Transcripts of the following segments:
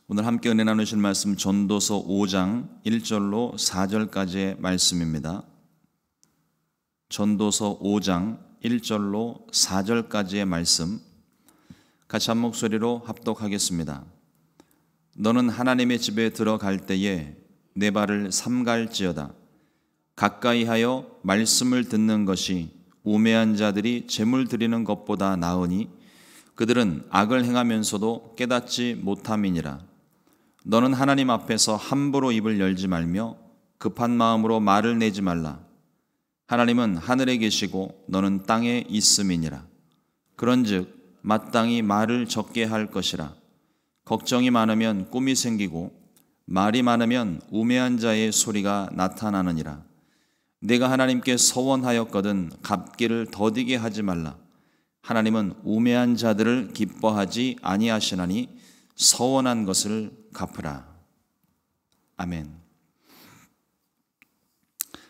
오늘 함께 은혜 나누실 말씀 전도서 5장 1절로 4절까지의 말씀입니다. 전도서 5장 1절로 4절까지의 말씀 같이 한 목소리로 합독하겠습니다. 너는 하나님의 집에 들어갈 때에 내 발을 삼갈지어다. 가까이 하여 말씀을 듣는 것이 우매한 자들이 제물 드리는 것보다 나으니 그들은 악을 행하면서도 깨닫지 못함이니라. 너는 하나님 앞에서 함부로 입을 열지 말며 급한 마음으로 말을 내지 말라. 하나님은 하늘에 계시고 너는 땅에 있음이니라. 그런즉 마땅히 말을 적게 할 것이라. 걱정이 많으면 꿈이 생기고 말이 많으면 우매한 자의 소리가 나타나느니라. 내가 하나님께 서원하였거든 갚기를 더디게 하지 말라. 하나님은 우매한 자들을 기뻐하지 아니하시나니 서원한 것을 갚으라. 아멘.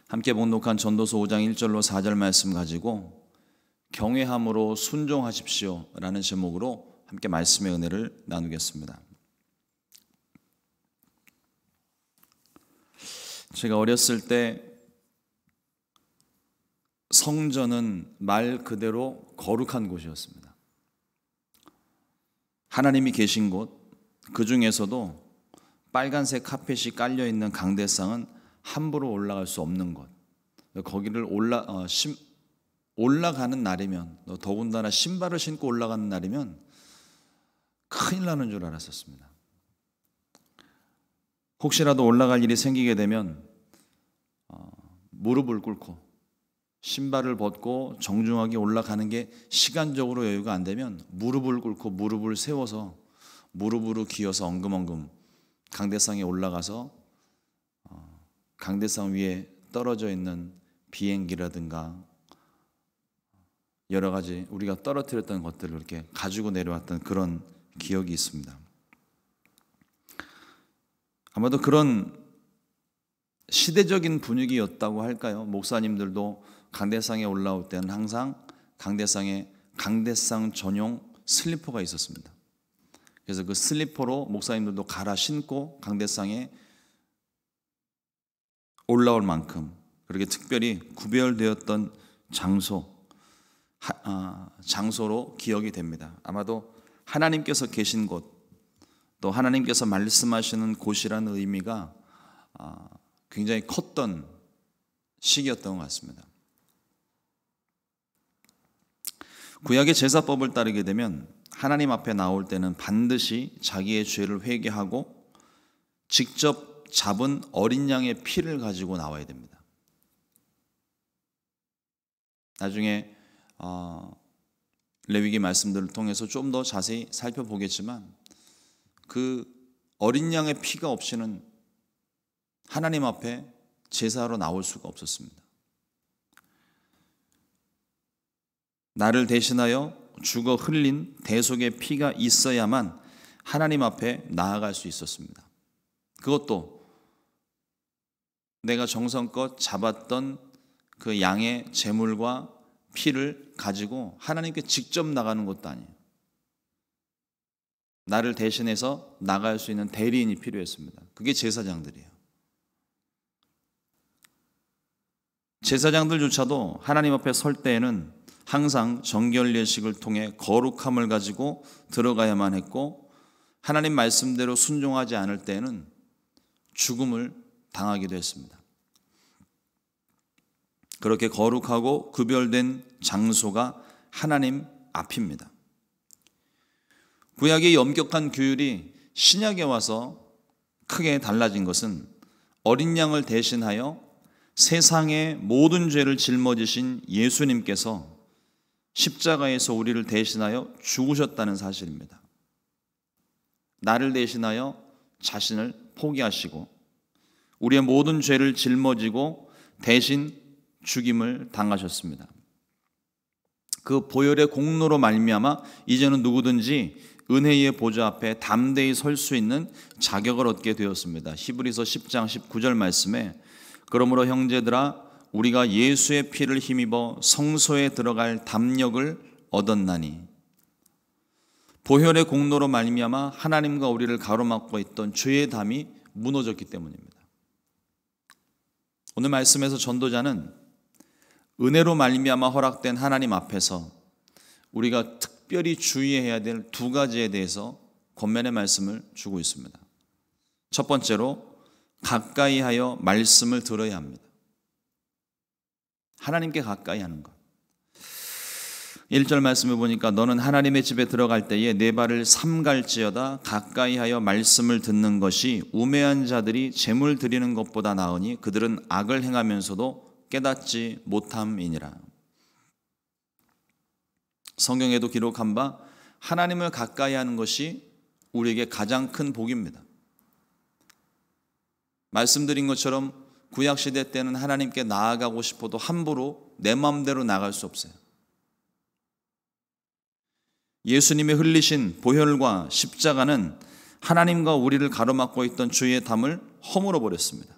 함께 봉독한 전도서 5장 1절로 4절 말씀 가지고 경외함으로 순종하십시오 라는 제목으로 함께 말씀의 은혜를 나누겠습니다. 제가 어렸을 때 성전은 말 그대로 거룩한 곳이었습니다. 하나님이 계신 곳, 그 중에서도 빨간색 카펫이 깔려있는 강대상은 함부로 올라갈 수 없는 곳. 거기를 올라가는 날이면, 더군다나 신발을 신고 올라가는 날이면 큰일 나는 줄 알았었습니다. 혹시라도 올라갈 일이 생기게 되면 무릎을 꿇고 신발을 벗고 정중하게 올라가는 게 시간적으로 여유가 안 되면 무릎을 꿇고 무릎을 세워서 무릎으로 기어서 엉금엉금 강대상에 올라가서 강대상 위에 떨어져 있는 비행기라든가 여러 가지 우리가 떨어뜨렸던 것들을 이렇게 가지고 내려왔던 그런 기억이 있습니다. 아마도 그런 시대적인 분위기였다고 할까요? 목사님들도 강대상에 올라올 때는 항상 강대상 전용 슬리퍼가 있었습니다. 그래서 그 슬리퍼로 목사님들도 갈아 신고 강대상에 올라올 만큼 그렇게 특별히 구별되었던 장소로 기억이 됩니다. 아마도 하나님께서 계신 곳, 또 하나님께서 말씀하시는 곳이라는 의미가 굉장히 컸던 시기였던 것 같습니다. 구약의 제사법을 따르게 되면 하나님 앞에 나올 때는 반드시 자기의 죄를 회개하고 직접 잡은 어린 양의 피를 가지고 나와야 됩니다. 나중에 레위기 말씀들을 통해서 좀 더 자세히 살펴보겠지만 그 어린 양의 피가 없이는 하나님 앞에 제사로 나올 수가 없었습니다. 나를 대신하여 죽어 흘린 대속의 피가 있어야만 하나님 앞에 나아갈 수 있었습니다. 그것도 내가 정성껏 잡았던 그 양의 제물과 피를 가지고 하나님께 직접 나가는 것도 아니에요. 나를 대신해서 나갈 수 있는 대리인이 필요했습니다. 그게 제사장들이에요. 제사장들조차도 하나님 앞에 설 때에는 항상 정결 예식을 통해 거룩함을 가지고 들어가야만 했고 하나님 말씀대로 순종하지 않을 때에는 죽음을 당하기도 했습니다. 그렇게 거룩하고 구별된 장소가 하나님 앞입니다. 구약의 엄격한 규율이 신약에 와서 크게 달라진 것은 어린 양을 대신하여 세상의 모든 죄를 짊어지신 예수님께서 십자가에서 우리를 대신하여 죽으셨다는 사실입니다. 나를 대신하여 자신을 포기하시고 우리의 모든 죄를 짊어지고 대신 죽임을 당하셨습니다. 그 보혈의 공로로 말미암아 이제는 누구든지 은혜의 보좌 앞에 담대히 설 수 있는 자격을 얻게 되었습니다. 히브리서 10장 19절 말씀에 그러므로 형제들아 우리가 예수의 피를 힘입어 성소에 들어갈 담력을 얻었나니 보혈의 공로로 말미암아 하나님과 우리를 가로막고 있던 죄의 담이 무너졌기 때문입니다. 오늘 말씀에서 전도자는 은혜로 말미암아 허락된 하나님 앞에서 우리가 특별히 주의해야 될 두 가지에 대해서 권면의 말씀을 주고 있습니다. 첫 번째로 가까이 하여 말씀을 들어야 합니다. 하나님께 가까이 하는 것. 1절 말씀을 보니까 너는 하나님의 집에 들어갈 때에 내 발을 삼갈지어다 가까이 하여 말씀을 듣는 것이 우매한 자들이 제물 드리는 것보다 나으니 그들은 악을 행하면서도 깨닫지 못함이니라. 성경에도 기록한 바 하나님을 가까이 하는 것이 우리에게 가장 큰 복입니다. 말씀드린 것처럼 구약시대 때는 하나님께 나아가고 싶어도 함부로 내 마음대로 나갈 수 없어요. 예수님이 흘리신 보혈과 십자가는 하나님과 우리를 가로막고 있던 죄의 담을 허물어 버렸습니다.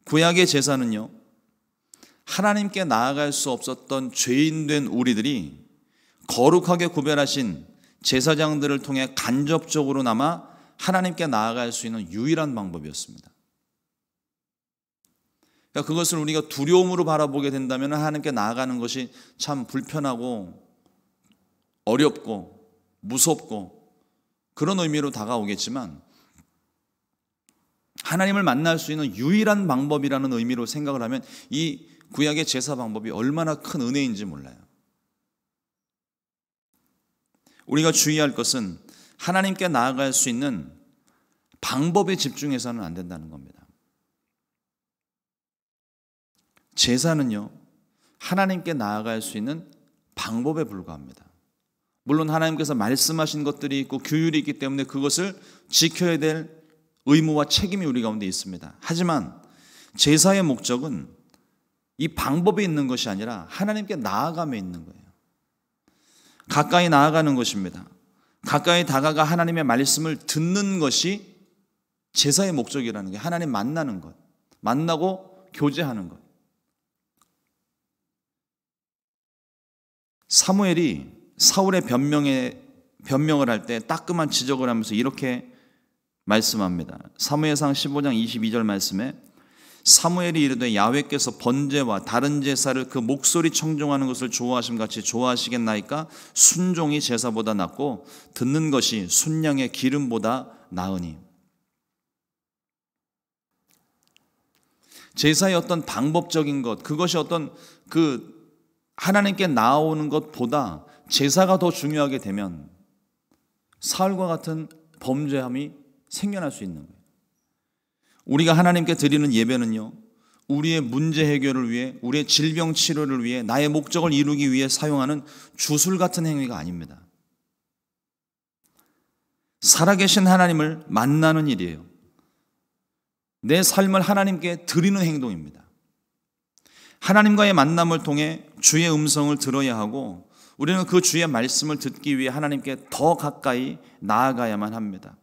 구약의 제사는요, 하나님께 나아갈 수 없었던 죄인된 우리들이 거룩하게 구별하신 제사장들을 통해 간접적으로나마 하나님께 나아갈 수 있는 유일한 방법이었습니다. 그러니까 그것을 우리가 두려움으로 바라보게 된다면 하나님께 나아가는 것이 참 불편하고 어렵고 무섭고 그런 의미로 다가오겠지만 하나님을 만날 수 있는 유일한 방법이라는 의미로 생각을 하면 이 구약의 제사 방법이 얼마나 큰 은혜인지 몰라요. 우리가 주의할 것은 하나님께 나아갈 수 있는 방법에 집중해서는 안 된다는 겁니다. 제사는요, 하나님께 나아갈 수 있는 방법에 불과합니다. 물론 하나님께서 말씀하신 것들이 있고 규율이 있기 때문에 그것을 지켜야 될 의무와 책임이 우리 가운데 있습니다. 하지만 제사의 목적은 이 방법에 있는 것이 아니라 하나님께 나아감에 있는 거예요. 가까이 나아가는 것입니다. 가까이 다가가 하나님의 말씀을 듣는 것이 제사의 목적이라는 게 하나님 만나는 것, 만나고 교제하는 것. 사무엘이 사울의 변명을 할 때 따끔한 지적을 하면서 이렇게 말씀합니다. 사무엘상 15장 22절 말씀에 사무엘이 이르되 야훼께서 번제와 다른 제사를 그 목소리 청종하는 것을 좋아하심 같이 좋아하시겠나이까? 순종이 제사보다 낫고 듣는 것이 순양의 기름보다 나으니. 제사의 어떤 방법적인 것, 그것이 어떤 하나님께 나아오는 것보다 제사가 더 중요하게 되면 사울과 같은 범죄함이 생겨날 수 있는 거예요. 우리가 하나님께 드리는 예배는요, 우리의 문제 해결을 위해, 우리의 질병 치료를 위해, 나의 목적을 이루기 위해 사용하는 주술 같은 행위가 아닙니다. 살아계신 하나님을 만나는 일이에요. 내 삶을 하나님께 드리는 행동입니다. 하나님과의 만남을 통해 주의 음성을 들어야 하고 우리는 그 주의 말씀을 듣기 위해 하나님께 더 가까이 나아가야만 합니다.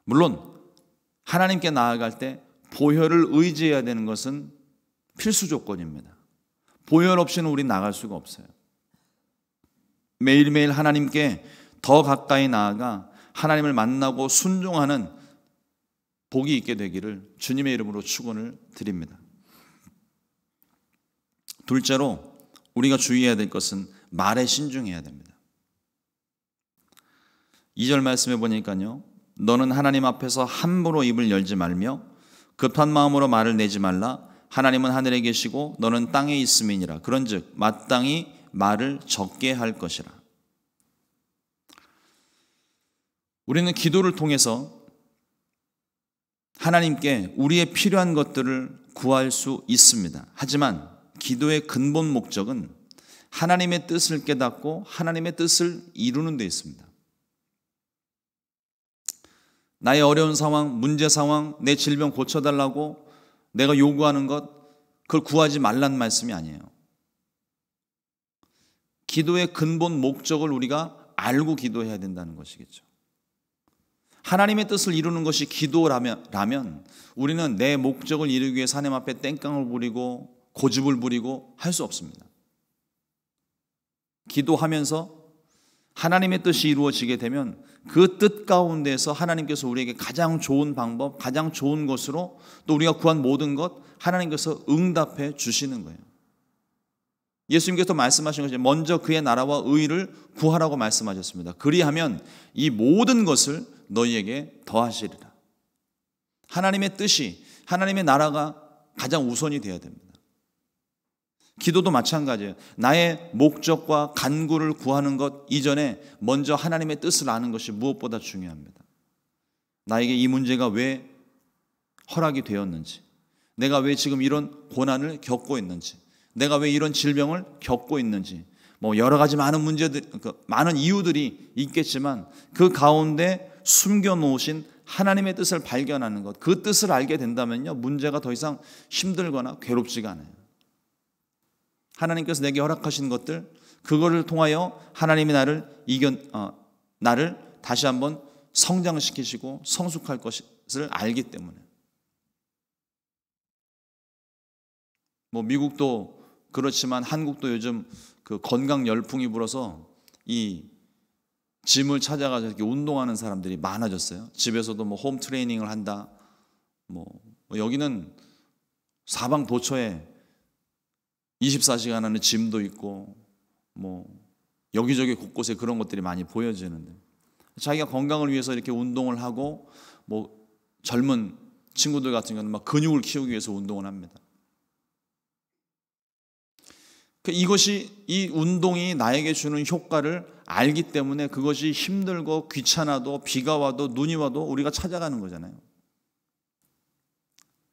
물론 하나님께 나아갈 때 보혈을 의지해야 되는 것은 필수 조건입니다. 보혈 없이는 우리 나갈 수가 없어요. 매일매일 하나님께 더 가까이 나아가 하나님을 만나고 순종하는 복이 있게 되기를 주님의 이름으로 축원을 드립니다. 둘째로 우리가 주의해야 될 것은 말에 신중해야 됩니다. 2절 말씀해 보니까요, 너는 하나님 앞에서 함부로 입을 열지 말며 급한 마음으로 말을 내지 말라. 하나님은 하늘에 계시고 너는 땅에 있음이니라. 그런즉 마땅히 말을 적게 할 것이라. 우리는 기도를 통해서 하나님께 우리의 필요한 것들을 구할 수 있습니다. 하지만 기도의 근본 목적은 하나님의 뜻을 깨닫고 하나님의 뜻을 이루는 데 있습니다. 나의 어려운 상황, 문제 상황, 내 질병 고쳐달라고 내가 요구하는 것, 그걸 구하지 말란 말씀이 아니에요. 기도의 근본 목적을 우리가 알고 기도해야 된다는 것이겠죠. 하나님의 뜻을 이루는 것이 기도라면 우리는 내 목적을 이루기 위해서 하나님 앞에 땡깡을 부리고 고집을 부리고 할 수 없습니다. 기도하면서 하나님의 뜻이 이루어지게 되면 그 뜻 가운데서 하나님께서 우리에게 가장 좋은 방법, 가장 좋은 것으로 또 우리가 구한 모든 것 하나님께서 응답해 주시는 거예요. 예수님께서 말씀하신 것이 먼저 그의 나라와 의를 구하라고 말씀하셨습니다. 그리하면 이 모든 것을 너희에게 더하시리라. 하나님의 뜻이, 하나님의 나라가 가장 우선이 되어야 됩니다. 기도도 마찬가지예요. 나의 목적과 간구를 구하는 것 이전에 먼저 하나님의 뜻을 아는 것이 무엇보다 중요합니다. 나에게 이 문제가 왜 허락이 되었는지, 내가 왜 지금 이런 고난을 겪고 있는지, 내가 왜 이런 질병을 겪고 있는지, 여러 가지 많은 문제들, 많은 이유들이 있겠지만 그 가운데 숨겨놓으신 하나님의 뜻을 발견하는 것, 그 뜻을 알게 된다면요, 문제가 더 이상 힘들거나 괴롭지가 않아요. 하나님께서 내게 허락하신 것들, 그거를 통하여 하나님이 나를 다시 한번 성장시키시고 성숙할 것을 알기 때문에. 미국도 그렇지만 한국도 요즘 그 건강 열풍이 불어서 이 짐을 찾아가서 이렇게 운동하는 사람들이 많아졌어요. 집에서도 홈 트레이닝을 한다. 여기는 사방 도처에 24시간 하는 짐도 있고 여기저기 곳곳에 그런 것들이 많이 보여지는데, 자기가 건강을 위해서 이렇게 운동을 하고 젊은 친구들 같은 경우는 막 근육을 키우기 위해서 운동을 합니다. 이 운동이 나에게 주는 효과를 알기 때문에 그것이 힘들고 귀찮아도 비가 와도 눈이 와도 우리가 찾아가는 거잖아요.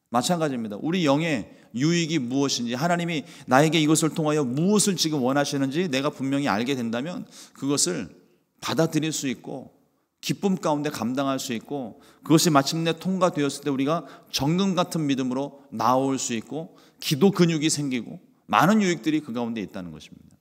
마찬가지입니다. 우리 영의 유익이 무엇인지, 하나님이 나에게 이것을 통하여 무엇을 지금 원하시는지 내가 분명히 알게 된다면 그것을 받아들일 수 있고 기쁨 가운데 감당할 수 있고, 그것이 마침내 통과되었을 때 우리가 정금 같은 믿음으로 나올 수 있고 기도 근육이 생기고 많은 유익들이 그 가운데 있다는 것입니다.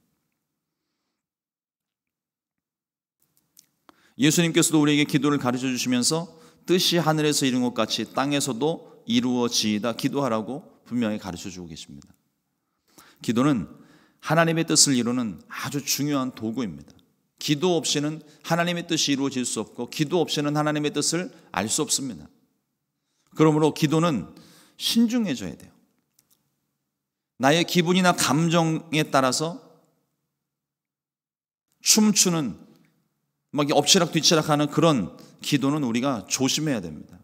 예수님께서도 우리에게 기도를 가르쳐 주시면서 뜻이 하늘에서 이룬 것 같이 땅에서도 이루어지이다 기도하라고 분명히 가르쳐 주고 계십니다. 기도는 하나님의 뜻을 이루는 아주 중요한 도구입니다. 기도 없이는 하나님의 뜻이 이루어질 수 없고 기도 없이는 하나님의 뜻을 알 수 없습니다. 그러므로 기도는 신중해져야 돼요. 나의 기분이나 감정에 따라서 춤추는 엎치락 뒤치락하는 그런 기도는 우리가 조심해야 됩니다.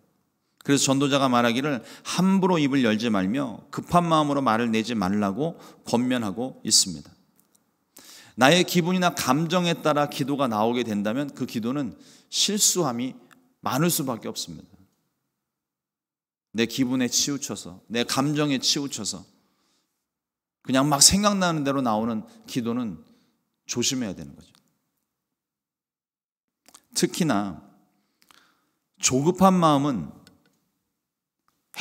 그래서 전도자가 말하기를 함부로 입을 열지 말며 급한 마음으로 말을 내지 말라고 권면하고 있습니다. 나의 기분이나 감정에 따라 기도가 나오게 된다면 그 기도는 실수함이 많을 수밖에 없습니다. 내 기분에 치우쳐서, 내 감정에 치우쳐서 그냥 막 생각나는 대로 나오는 기도는 조심해야 되는 거죠. 특히나 조급한 마음은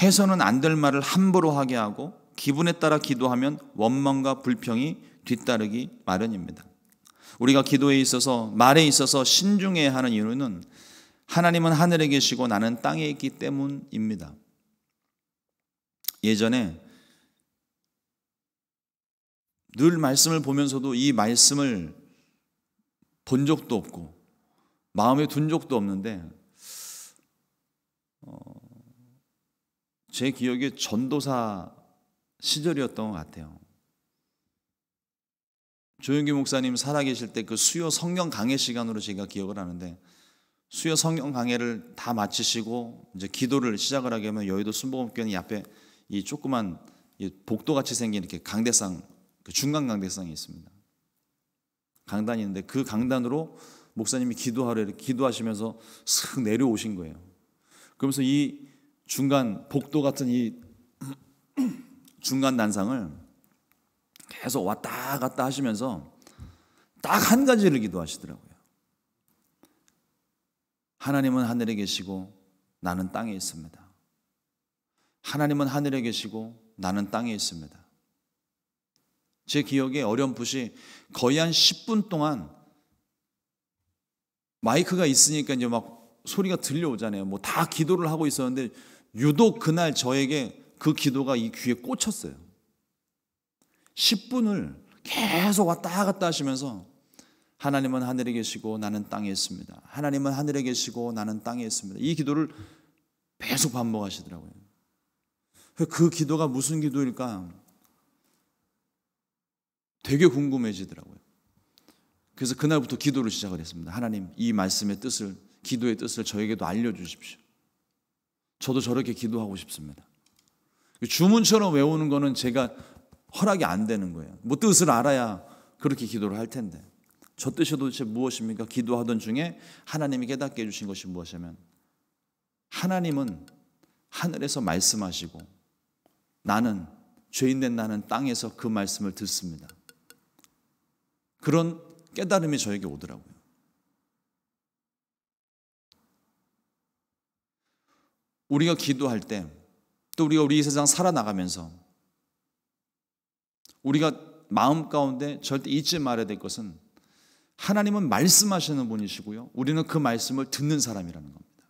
해서는 안 될 말을 함부로 하게 하고 기분에 따라 기도하면 원망과 불평이 뒤따르기 마련입니다. 우리가 기도에 있어서, 말에 있어서 신중해야 하는 이유는 하나님은 하늘에 계시고 나는 땅에 있기 때문입니다. 예전에 늘 말씀을 보면서도 이 말씀을 본 적도 없고 마음에 둔 적도 없는데 제 기억에 전도사 시절이었던 것 같아요. 조영기 목사님 살아계실 때 그 수요 성경 강해 시간으로 제가 기억을 하는데, 수요 성경 강해를 다 마치시고 이제 기도를 시작을 하게 하면 여의도 순복음교회 앞에 이 조그만 복도같이 생긴 이렇게 강대상, 그 중간 강대상이 있습니다. 강단이 있는데 그 강단으로 목사님이 기도하시면서 슥 내려오신 거예요. 그러면서 이 중간 복도 같은 이 중간 난상을 계속 왔다 갔다 하시면서 딱 한 가지를 기도하시더라고요. 하나님은 하늘에 계시고 나는 땅에 있습니다. 하나님은 하늘에 계시고 나는 땅에 있습니다. 제 기억에 어렴풋이 거의 한 10분 동안 마이크가 있으니까 이제 막 소리가 들려오잖아요. 다 기도를 하고 있었는데 유독 그날 저에게 그 기도가 이 귀에 꽂혔어요. 10분을 계속 왔다 갔다 하시면서 하나님은 하늘에 계시고 나는 땅에 있습니다. 하나님은 하늘에 계시고 나는 땅에 있습니다. 이 기도를 계속 반복하시더라고요. 그 기도가 무슨 기도일까? 되게 궁금해지더라고요. 그래서 그날부터 기도를 시작을 했습니다. 하나님, 이 말씀의 뜻을, 기도의 뜻을 저에게도 알려주십시오. 저도 저렇게 기도하고 싶습니다. 주문처럼 외우는 거는 제가 허락이 안 되는 거예요. 뭐 뜻을 알아야 그렇게 기도를 할 텐데. 저 뜻이 도대체 무엇입니까? 기도하던 중에 하나님이 깨닫게 해주신 것이 무엇이냐면, 하나님은 하늘에서 말씀하시고 나는, 죄인된 나는 땅에서 그 말씀을 듣습니다. 그런 깨달음이 저에게 오더라고요. 우리가 기도할 때, 또 우리가 우리 세상 살아나가면서 우리가 마음 가운데 절대 잊지 말아야 될 것은, 하나님은 말씀하시는 분이시고요, 우리는 그 말씀을 듣는 사람이라는 겁니다.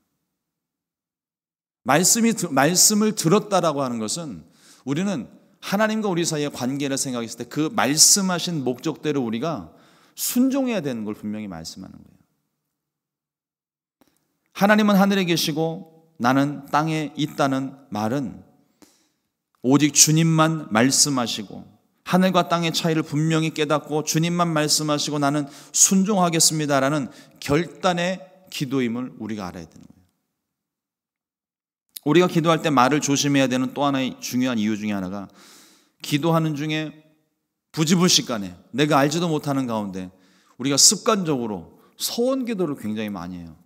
말씀을 들었다라고 하는 것은, 우리는 하나님과 우리 사이의 관계를 생각했을 때 그 말씀하신 목적대로 우리가 순종해야 되는 걸 분명히 말씀하는 거예요. 하나님은 하늘에 계시고 나는 땅에 있다는 말은 오직 주님만 말씀하시고 하늘과 땅의 차이를 분명히 깨닫고 주님만 말씀하시고 나는 순종하겠습니다라는 결단의 기도임을 우리가 알아야 되는 거예요. 우리가 기도할 때 말을 조심해야 되는 또 하나의 중요한 이유 중에 하나가, 기도하는 중에 부지불식간에 내가 알지도 못하는 가운데 우리가 습관적으로 서원 기도를 굉장히 많이 해요.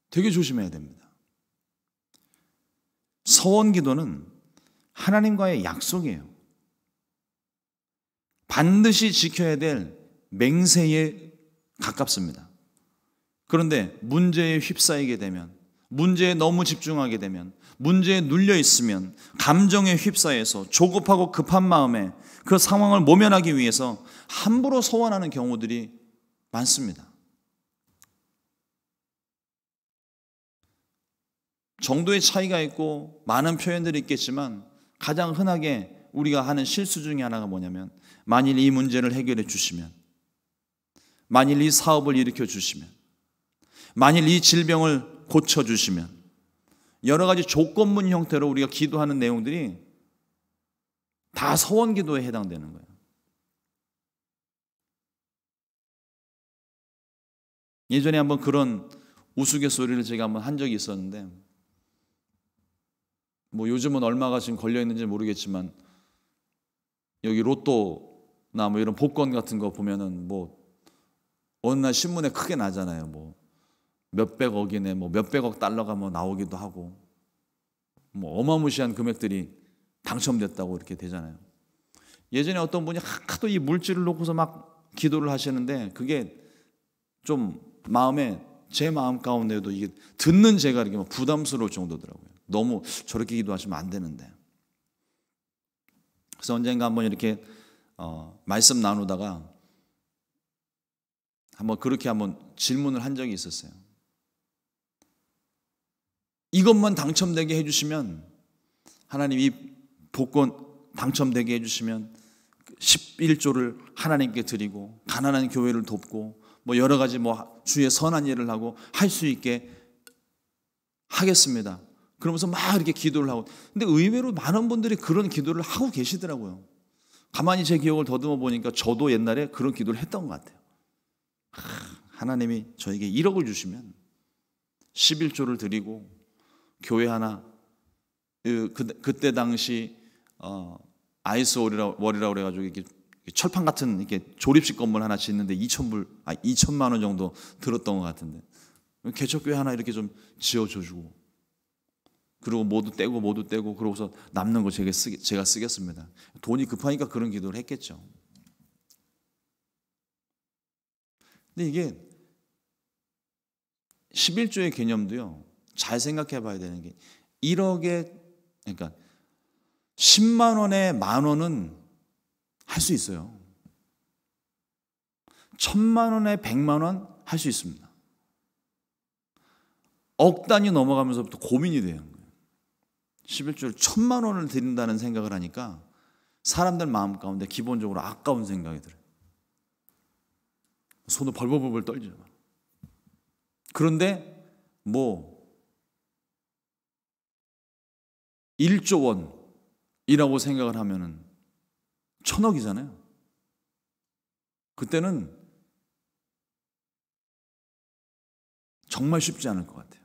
되게 조심해야 됩니다. 서원 기도는 하나님과의 약속이에요. 반드시 지켜야 될 맹세에 가깝습니다. 그런데 문제에 휩싸이게 되면, 문제에 너무 집중하게 되면, 문제에 눌려 있으면, 감정에 휩싸여서 조급하고 급한 마음에 그 상황을 모면하기 위해서 함부로 소원하는 경우들이 많습니다. 정도의 차이가 있고 많은 표현들이 있겠지만, 가장 흔하게 우리가 하는 실수 중에 하나가 뭐냐면, 만일 이 문제를 해결해 주시면, 만일 이 사업을 일으켜 주시면, 만일 이 질병을 고쳐 주시면, 여러 가지 조건문 형태로 우리가 기도하는 내용들이 다 서원 기도에 해당되는 거예요. 예전에 한번 그런 우스갯소리를 제가 한번 한 적이 있었는데, 뭐 요즘은 얼마가 지금 걸려 있는지 모르겠지만, 여기 로또나 뭐 이런 복권 같은 거 보면은 뭐 어느 날 신문에 크게 나잖아요. 뭐 몇백억이네, 뭐 몇백억 달러가 뭐 나오기도 하고, 뭐 어마무시한 금액들이 당첨됐다고 이렇게 되잖아요. 예전에 어떤 분이 하도 이 물질을 놓고서 막 기도를 하시는데, 그게 좀 제 마음 가운데도 이게 듣는 제가 이렇게 막 부담스러울 정도더라고요. 너무 저렇게 기도하시면 안 되는데. 그래서 언젠가 한번 이렇게 말씀 나누다가 그렇게 한번 질문을 한 적이 있었어요. 이것만 당첨되게 해주시면, 하나님 이 복권 당첨되게 해주시면 11조를 하나님께 드리고 가난한 교회를 돕고 뭐 여러 가지 뭐 주의 선한 일을 하고 할 수 있게 하겠습니다. 그러면서 막 이렇게 기도를 하고, 근데 의외로 많은 분들이 그런 기도를 하고 계시더라고요. 가만히 제 기억을 더듬어 보니까 저도 옛날에 그런 기도를 했던 것 같아요. 하나님이 저에게 1억을 주시면 11조를 드리고 교회 하나, 그때 당시 아이스 월이라고 그래가지고 이렇게 철판 같은 이렇게 조립식 건물 하나 짓는데 2천만 원 정도 들었던 것 같은데, 개척교회 하나 이렇게 좀 지어줘주고, 그리고 모두 떼고 그러고서 남는 거 제가 쓰겠습니다. 돈이 급하니까 그런 기도를 했겠죠. 근데 이게 11조의 개념도요, 잘 생각해 봐야 되는 게, 1억에, 그러니까 10만 원에 만 원은 할 수 있어요. 1000만 원에 100만 원 할 수 있습니다. 억 단위 넘어가면서부터 고민이 돼요. 11조를 1000만 원을 드린다는 생각을 하니까 사람들 마음 가운데 기본적으로 아까운 생각이 들어요. 손을 벌벌벌 떨죠. 그런데 1조 원이라고 생각을 하면은 1,000억이잖아요. 그때는 정말 쉽지 않을 것 같아요.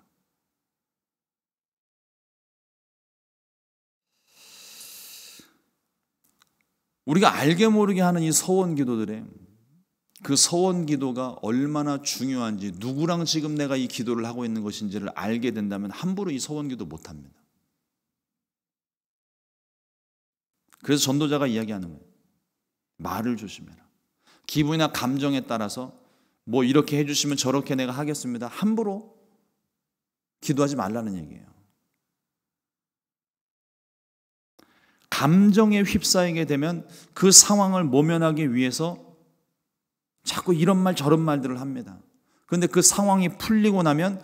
우리가 알게 모르게 하는 이 서원 기도들에 그 서원 기도가 얼마나 중요한지, 누구랑 지금 내가 이 기도를 하고 있는 것인지를 알게 된다면 함부로 이 서원 기도 못 합니다. 그래서 전도자가 이야기하는 거예요. 말을 조심해라. 기분이나 감정에 따라서 이렇게 해주시면 저렇게 내가 하겠습니다. 함부로 기도하지 말라는 얘기예요. 감정에 휩싸이게 되면 그 상황을 모면하기 위해서 자꾸 이런 말 저런 말들을 합니다. 그런데 그 상황이 풀리고 나면,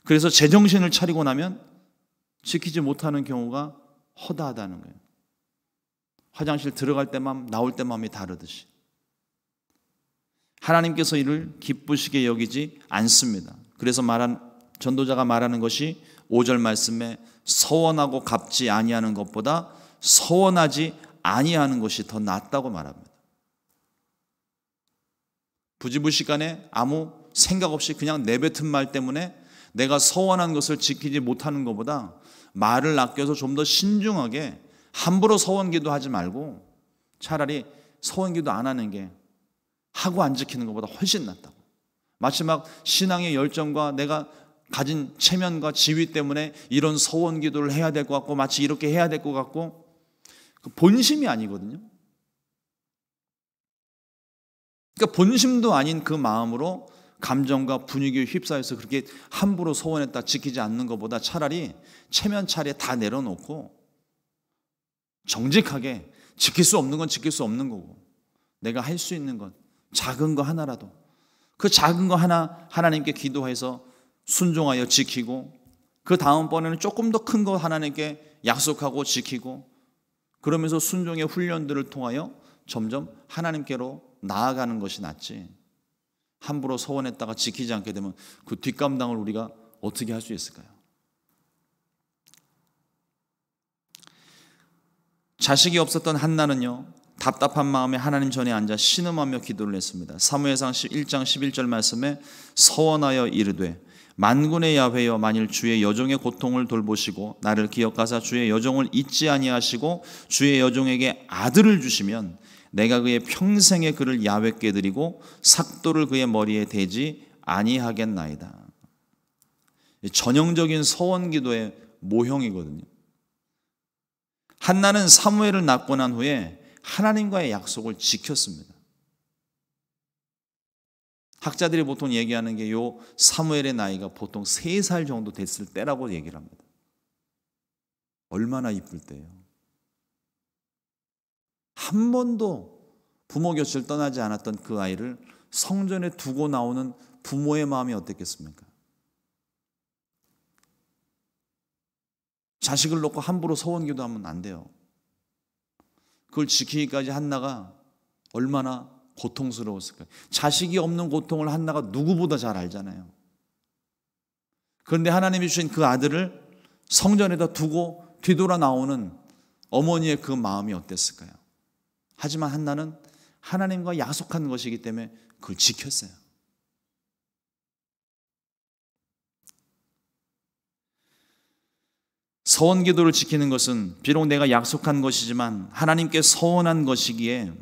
그래서 제정신을 차리고 나면 지키지 못하는 경우가 허다하다는 거예요. 화장실 들어갈 때만 나올 때 마음이 다르듯이 하나님께서 이를 기쁘시게 여기지 않습니다. 그래서 전도자가 말하는 것이 5절 말씀에 서원하고 갚지 아니하는 것보다 서원하지 아니하는 것이 더 낫다고 말합니다. 부지불식간에 아무 생각 없이 그냥 내뱉은 말 때문에 내가 서원한 것을 지키지 못하는 것보다 말을 아껴서 좀 더 신중하게 함부로 서원기도 하지 말고 차라리 서원기도 안 하는 게 하고 안 지키는 것보다 훨씬 낫다고. 마치 막 신앙의 열정과 내가 가진 체면과 지위 때문에 이런 서원기도를 해야 될 것 같고 마치 이렇게 해야 될 것 같고, 그 본심이 아니거든요. 그러니까 본심도 아닌 그 마음으로 감정과 분위기에 휩싸여서 그렇게 함부로 서원했다 지키지 않는 것보다 차라리 체면 차례 다 내려놓고 정직하게 지킬 수 없는 건 지킬 수 없는 거고, 내가 할 수 있는 건 작은 거 하나라도 그 작은 거 하나 하나님께 기도해서 순종하여 지키고, 그 다음번에는 조금 더 큰 거 하나님께 약속하고 지키고, 그러면서 순종의 훈련들을 통하여 점점 하나님께로 나아가는 것이 낫지, 함부로 서원했다가 지키지 않게 되면 그 뒷감당을 우리가 어떻게 할 수 있을까요? 자식이 없었던 한나는요, 답답한 마음에 하나님 전에 앉아 신음하며 기도를 했습니다. 사무엘상 1장 11절 말씀에 서원하여 이르되 만군의 야훼여 만일 주의 여종의 고통을 돌보시고 나를 기억하사 주의 여종을 잊지 아니하시고 주의 여종에게 아들을 주시면 내가 그의 평생의 그를 야훼께 드리고 삭도를 그의 머리에 대지 아니하겠나이다. 전형적인 서원기도의 모형이거든요. 한나는 사무엘을 낳고 난 후에 하나님과의 약속을 지켰습니다. 학자들이 보통 얘기하는 게 요 사무엘의 나이가 보통 3살 정도 됐을 때라고 얘기를 합니다. 얼마나 이쁠 때예요. 한 번도 부모 곁을 떠나지 않았던 그 아이를 성전에 두고 나오는 부모의 마음이 어땠겠습니까? 자식을 놓고 함부로 서원기도 하면 안 돼요. 그걸 지키기까지 한나가 얼마나 고통스러웠을까요? 자식이 없는 고통을 한나가 누구보다 잘 알잖아요. 그런데 하나님이 주신 그 아들을 성전에다 두고 뒤돌아 나오는 어머니의 그 마음이 어땠을까요? 하지만 한나는 하나님과 약속한 것이기 때문에 그걸 지켰어요. 서원 기도를 지키는 것은 비록 내가 약속한 것이지만 하나님께 서원한 것이기에,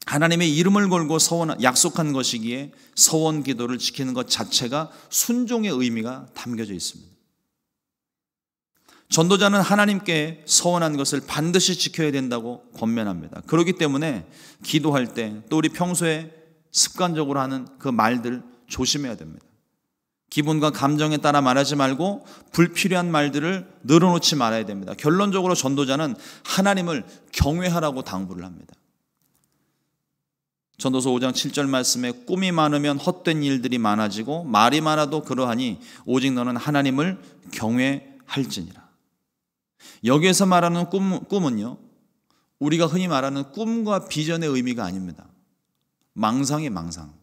하나님의 이름을 걸고 약속한 것이기에 서원 기도를 지키는 것 자체가 순종의 의미가 담겨져 있습니다. 전도자는 하나님께 서원한 것을 반드시 지켜야 된다고 권면합니다. 그렇기 때문에 기도할 때 또 우리 평소에 습관적으로 하는 그 말들 조심해야 됩니다. 기분과 감정에 따라 말하지 말고 불필요한 말들을 늘어놓지 말아야 됩니다. 결론적으로 전도자는 하나님을 경외하라고 당부를 합니다. 전도서 5장 7절 말씀에 꿈이 많으면 헛된 일들이 많아지고 말이 많아도 그러하니 오직 너는 하나님을 경외할지니라. 여기에서 말하는 꿈은요, 우리가 흔히 말하는 꿈과 비전의 의미가 아닙니다. 망상이 망상.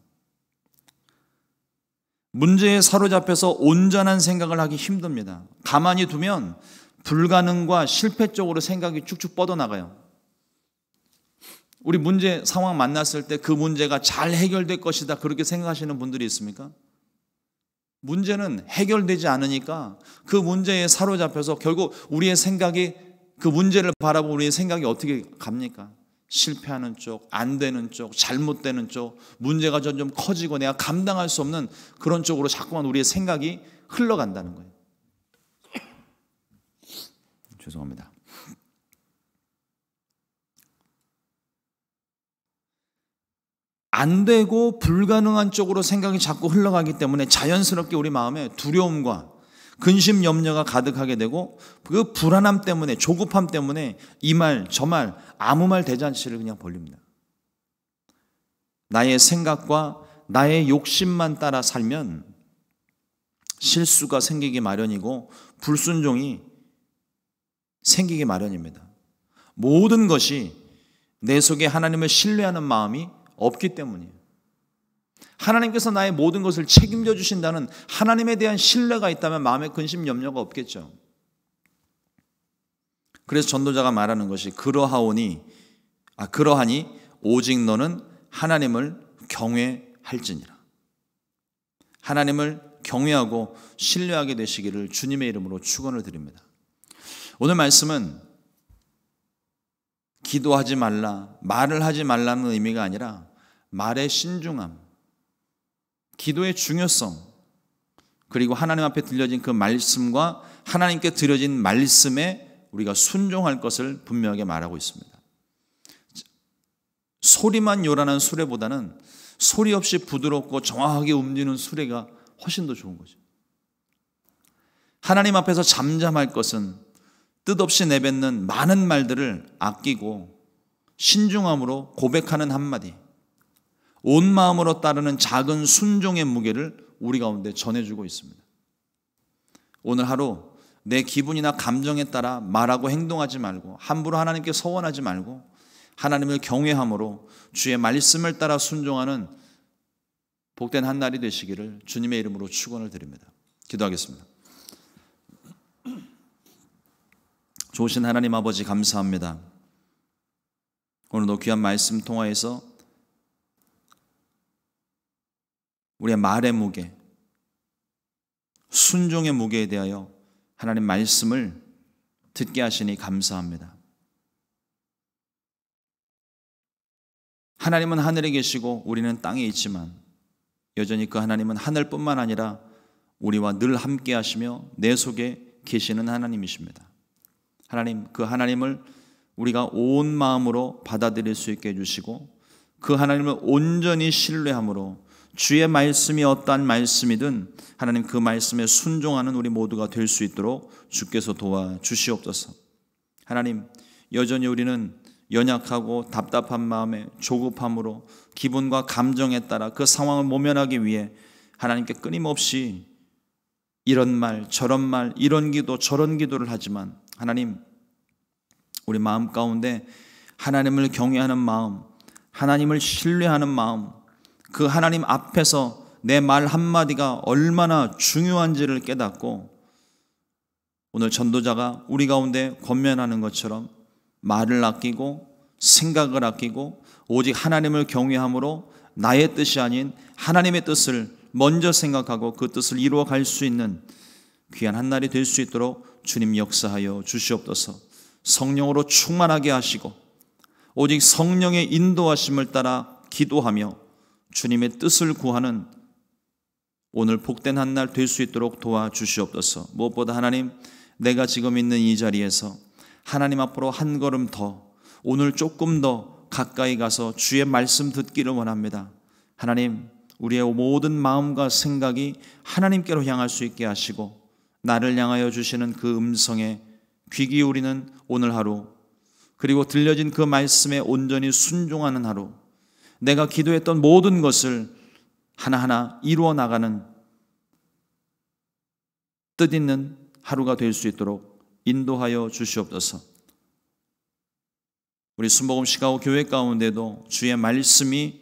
문제에 사로잡혀서 온전한 생각을 하기 힘듭니다. 가만히 두면 불가능과 실패 쪽으로 생각이 쭉쭉 뻗어나가요. 우리 문제 상황 만났을 때 그 문제가 잘 해결될 것이다 그렇게 생각하시는 분들이 있습니까? 문제는 해결되지 않으니까 그 문제에 사로잡혀서 결국 우리의 생각이 그 문제를 바라보고 우리의 생각이 어떻게 갑니까? 실패하는 쪽, 안 되는 쪽, 잘못되는 쪽, 문제가 점점 커지고 내가 감당할 수 없는 그런 쪽으로 자꾸만 우리의 생각이 흘러간다는 거예요. 죄송합니다. 안 되고 불가능한 쪽으로 생각이 자꾸 흘러가기 때문에 자연스럽게 우리 마음에 두려움과 근심 염려가 가득하게 되고 그 불안함 때문에 조급함 때문에 이 말 저 말 아무 말 대잔치를 그냥 벌립니다. 나의 생각과 나의 욕심만 따라 살면 실수가 생기기 마련이고 불순종이 생기기 마련입니다. 모든 것이 내 속에 하나님을 신뢰하는 마음이 없기 때문이에요. 하나님께서 나의 모든 것을 책임져 주신다는 하나님에 대한 신뢰가 있다면 마음에 근심 염려가 없겠죠. 그래서 전도자가 말하는 것이 그러하니 오직 너는 하나님을 경외할지니라. 하나님을 경외하고 신뢰하게 되시기를 주님의 이름으로 축원을 드립니다. 오늘 말씀은 기도하지 말라, 말을 하지 말라는 의미가 아니라 말의 신중함, 기도의 중요성, 그리고 하나님 앞에 들려진 그 말씀과 하나님께 드려진 말씀에 우리가 순종할 것을 분명하게 말하고 있습니다. 소리만 요란한 수레보다는 소리 없이 부드럽고 정확하게 움직이는 수레가 훨씬 더 좋은 거죠. 하나님 앞에서 잠잠할 것은 뜻없이 내뱉는 많은 말들을 아끼고 신중함으로 고백하는 한마디, 온 마음으로 따르는 작은 순종의 무게를 우리 가운데 전해주고 있습니다. 오늘 하루 내 기분이나 감정에 따라 말하고 행동하지 말고 함부로 하나님께 서원하지 말고 하나님을 경외함으로 주의 말씀을 따라 순종하는 복된 한 날이 되시기를 주님의 이름으로 축원을 드립니다. 기도하겠습니다. 좋으신 하나님 아버지 감사합니다. 오늘도 귀한 말씀 통하여서 우리의 말의 무게, 순종의 무게에 대하여 하나님 말씀을 듣게 하시니 감사합니다. 하나님은 하늘에 계시고 우리는 땅에 있지만 여전히 그 하나님은 하늘뿐만 아니라 우리와 늘 함께 하시며 내 속에 계시는 하나님이십니다. 하나님, 그 하나님을 우리가 온 마음으로 받아들일 수 있게 해주시고 그 하나님을 온전히 신뢰함으로 주의 말씀이 어떠한 말씀이든 하나님 그 말씀에 순종하는 우리 모두가 될 수 있도록 주께서 도와주시옵소서. 하나님, 여전히 우리는 연약하고 답답한 마음에 조급함으로 기분과 감정에 따라 그 상황을 모면하기 위해 하나님께 끊임없이 이런 말 저런 말 이런 기도 저런 기도를 하지만 하나님, 우리 마음 가운데 하나님을 경외하는 마음, 하나님을 신뢰하는 마음, 그 하나님 앞에서 내 말 한마디가 얼마나 중요한지를 깨닫고 오늘 전도자가 우리 가운데 권면하는 것처럼 말을 아끼고 생각을 아끼고 오직 하나님을 경외함으로 나의 뜻이 아닌 하나님의 뜻을 먼저 생각하고 그 뜻을 이루어갈 수 있는 귀한 한 날이 될 수 있도록 주님 역사하여 주시옵소서. 성령으로 충만하게 하시고 오직 성령의 인도하심을 따라 기도하며 주님의 뜻을 구하는 오늘 복된 한 날 될 수 있도록 도와주시옵소서. 무엇보다 하나님, 내가 지금 있는 이 자리에서 하나님 앞으로 한 걸음 더, 오늘 조금 더 가까이 가서 주의 말씀 듣기를 원합니다. 하나님, 우리의 모든 마음과 생각이 하나님께로 향할 수 있게 하시고 나를 향하여 주시는 그 음성에 귀 기울이는 오늘 하루, 그리고 들려진 그 말씀에 온전히 순종하는 하루, 내가 기도했던 모든 것을 하나하나 이루어 나가는 뜻있는 하루가 될 수 있도록 인도하여 주시옵소서. 우리 순복음 시카고 교회 가운데도 주의 말씀이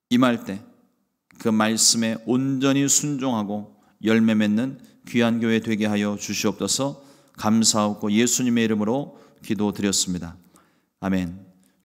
임할 때 그 말씀에 온전히 순종하고 열매 맺는 귀한 교회 되게 하여 주시옵소서. 감사하고 예수님의 이름으로 기도드렸습니다. 아멘.